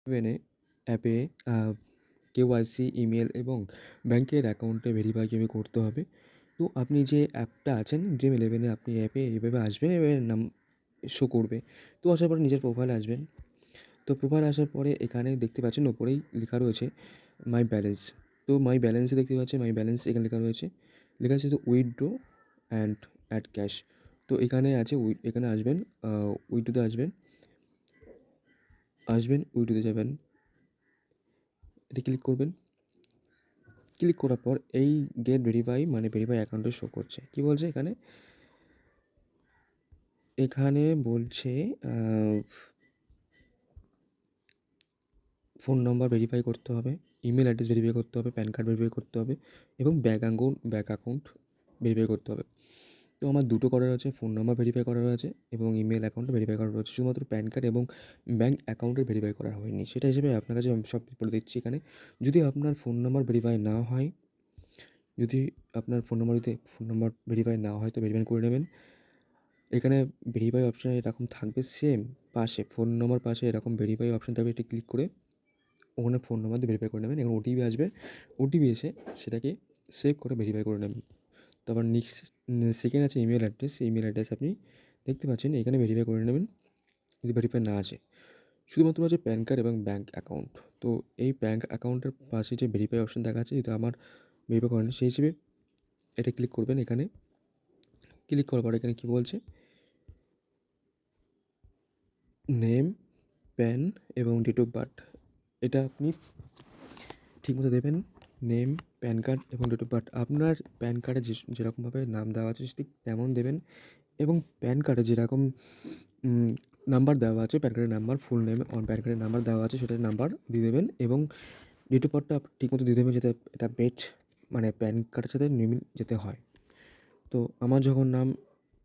ইলেভেনে অ্যাপে KYC, email এবং ব্যাংকের অ্যাকাউন্টে ভেরিফাই কীভাবে করতে হবে। তো আপনি যে অ্যাপটা আছেন ড্রিম ইলেভেনে, আপনি অ্যাপে এইভাবে আসবেন, এভাবে নাম শো করবে। তো আসার পরে নিজের প্রোফাইলে আসবেন। তো প্রোফাইলে আসার পরে এখানে দেখতে পাচ্ছেন ওপরেই লেখা রয়েছে মাই ব্যালেন্স। তো মাই ব্যালেন্সে দেখতে পাচ্ছেন মাই ব্যালেন্স এখানে লেখা রয়েছে। লেখা আছে তো উইথড্র অ্যান্ড অ্যাড ক্যাশ। তো এখানে আছে এখানে আসবেন, উইথড্রোতে আসবেন উইথড্রোতে যাবেন। এটা ক্লিক করবেন। ক্লিক করার পর এই গেট ভেরিফাই মানে ভেরিফাই অ্যাকাউন্টে শো করছে। কি বলছে এখানে? এখানে বলছে ফোন নম্বর ভেরিফাই করতে হবে, ইমেল অ্যাড্রেস ভেরিফাই করতে হবে, প্যান কার্ড ভেরিফাই করতে হবে এবং ব্যাঙ্ক অ্যাকাউন্ট ভেরিফাই করতে হবে। তো আমার দুটো করার আছে, ফোন নাম্বার ভেরিফাই করার আছে এবং ইমেল অ্যাকাউন্টটা ভেরিফাই করার আছে। শুধুমাত্র প্যান কার্ড এবং ব্যাঙ্ক অ্যাকাউন্টের ভেরিফাই করা হয়নি। সেটা হিসেবে আপনার কাছে আমি সব বলে দিচ্ছি এখানে। যদি আপনার ফোন নাম্বার ভেরিফাই না হয়, যদি আপনার ফোন নাম্বার ভেরিফাই না হয় তো ভেরিফাই করে নেবেন। এখানে ভেরিফাই অপশান এরকম থাকবে সেম, পাশে ফোন নম্বর পাশে এরকম ভেরিফাই অপশান থাকবে, এটি ক্লিক করে ওখানে ফোন নাম্বার দিয়ে ভেরিফাই করে নেবেন। এখন ওটিপি আসবে, ওটিপি এসে সেটাকে সেভ করে ভেরিফাই করে নেবেন। তারপর নেক্সট সেকেন্ড আছে ইমেল অ্যাড্রেস। ইমেল অ্যাড্রেস আপনি দেখতে পাচ্ছেন এখানে ভেরিফাই করে নেবেন যদি ভেরিফাই না আসে। শুধুমাত্র আছে প্যান কার্ড এবং ব্যাঙ্ক অ্যাকাউন্ট। তো এই ব্যাঙ্ক অ্যাকাউন্টের পাশে যে ভেরিফাই অপশান দেখা আছে, যদি আমার ভেরিফাই করেন সেই হিসেবে এটা ক্লিক করবেন। এখানে ক্লিক করার পর এখানে কী বলছে, নেম, প্যান এবং ডেট অফ বার্থ, এটা আপনি ঠিকমতো দেবেন। নেম, প্যান কার্ড এবং ডেট অফ বার্থ। আপনার প্যান কার্ডে যেরকমভাবে নাম দেওয়া আছে ঠিক তেমন দেবেন এবং প্যান কার্ডে যেরকম নাম্বার দেওয়া আছে, প্যান কার্ডের নাম্বার, ফুল নেম প্যান কার্ডের নাম্বার দেওয়া আছে সেটার নাম্বার দিয়ে দেবেন এবং ডেট অফ বার্থটা ঠিকমতো দিয়ে দেবেন যাতে এটা মানে প্যান কার্ডের সাথে মিল যেতে হয়। তো আমার যখন নাম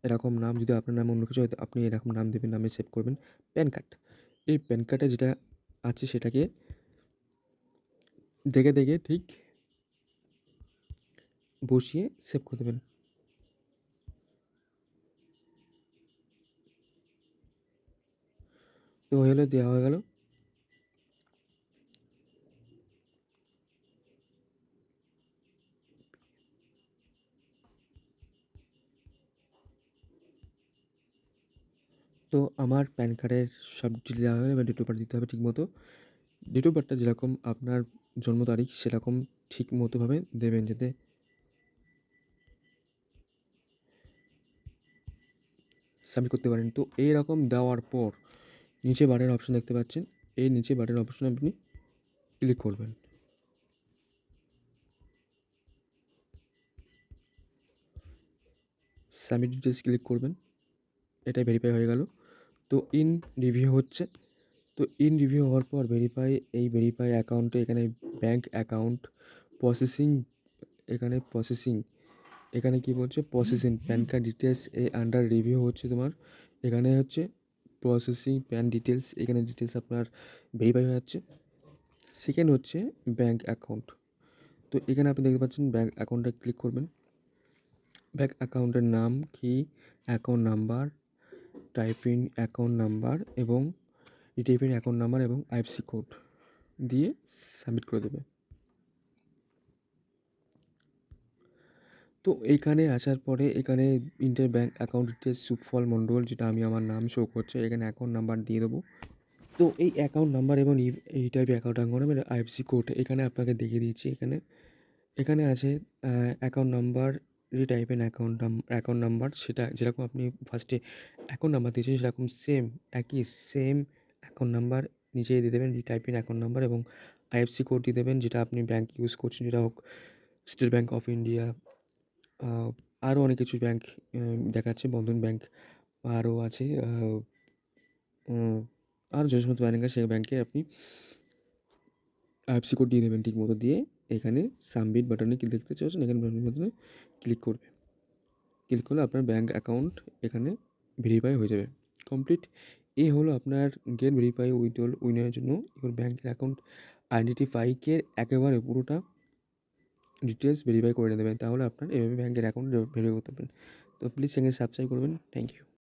এরকম নাম, যদি আপনার নাম অন্য কিছু হয় তো আপনি এরকম নাম দেবেন, নামে সেভ করবেন প্যান কার্ড। এই প্যান কার্ডে যেটা আছে সেটাকে দেখে ঠিক বসিয়ে সেভ করে দেবেন। তো হয়ে গেলো, দেওয়া হয়ে গেল। তো আমার প্যান কার্ডের সব ডিটেল দেওয়া হয়ে গেলো। এবার ডেট অফ বার্থ দিতে হবে ঠিকমতো। ডেট অফ বার্থটা যেরকম আপনার জন্ম তারিখ সেরকম ঠিক মতোভাবে দেবেন যাতে সাবমিট করতে পারেন। তো এইরকম দেওয়ার পর নিচে বারের অপশান দেখতে পাচ্ছেন, এই নিচে বারের অপশানে আপনি ক্লিক করবেন। সাবমিট ডিটেলস ক্লিক করবেন। এটা ভেরিফাই হয়ে গেল। তো ইন রিভিউ হচ্ছে। তো ইন রিভিউ হওয়ার পর ভেরিফাই অ্যাকাউন্টে এখানে ব্যাঙ্ক অ্যাকাউন্ট প্রসেসিং, এখানে কি বলছে processing pan card details under review হচ্ছে তোমার। এখানে হচ্ছে প্রসেসিং প্যান ডিটেলস, এখানে ডিটেলস আপনার ভেরিফাই হয়ে যাচ্ছে। সেকেন্ড হচ্ছে ব্যাঙ্ক অ্যাকাউন্ট। তো এখানে আপনি দেখতে পাচ্ছেন ব্যাঙ্ক অ্যাকাউন্টে ক্লিক করবেন। ব্যাঙ্ক অ্যাকাউন্টের নাম কি, অ্যাকাউন্ট নাম্বার, অ্যাকাউন্ট নাম্বার এবং অ্যাকাউন্ট নাম্বার এবং আইএফএসসি কোড দিয়ে সাবমিট করে দেবে। তো এইখানে আসার পরে এখানে ইন্টার ব্যাঙ্ক অ্যাকাউন্ট ডিটেলস সুফল মণ্ডল, যেটা আমি আমার নাম শো করছে, এখানে অ্যাকাউন্ট নাম্বার দিয়ে দেবো। তো এই অ্যাকাউন্ট নাম্বার এবং এই টাইপের অ্যাকাউন্ট নাম্বার আইএফএসসি কোড এখানে আপনাকে দেখিয়ে দিচ্ছি। এখানে আছে অ্যাকাউন্ট নাম্বার, অ্যাকাউন্ট নাম্বার সেটা যেরকম আপনি ফার্স্টে অ্যাকাউন্ট নাম্বার দিয়েছেন সেরকম সেম অ্যাকাউন্ট নাম্বার নিচে দিয়ে দেবেন, অ্যাকাউন্ট নাম্বার এবং আইএফএসসি কোড দিয়ে দেবেন, যেটা আপনি ব্যাঙ্ক ইউজ করছেন, যেটা হোক স্টেট ব্যাঙ্ক অফ ইন্ডিয়া, আরও অনেক কিছু ব্যাঙ্ক দেখাচ্ছে, বন্ধন ব্যাঙ্ক আরও আছে, আর যে সমস্ত ব্যাঙ্ক আছে সেই ব্যাঙ্কে আপনি আইএফএসসি কোড দিয়ে দেবেন ঠিক মতো দিয়ে এখানে সাবমিট বাটনে কি দেখতে চাচ্ছেন, এখানে বাটনে ক্লিক করবেন। ক্লিক করলে আপনার ব্যাঙ্ক অ্যাকাউন্ট এখানে ভেরিফাই হয়ে যাবে। কমপ্লিট। এই হলো আপনার গেট ভেরিফাই উইনারের জন্য এবার ব্যাঙ্কের অ্যাকাউন্ট আইডেন্টিফাইকের একেবারে পুরোটা ডিটেলস ভেরিফাই করে নেবেন। তাহলে আপনার এভাবে ব্যাঙ্কের অ্যাকাউন্ট ভেরিফাই করতে পারবেন। তো প্লিজ চ্যানেল সাবস্ক্রাইব করবেন। Thank you.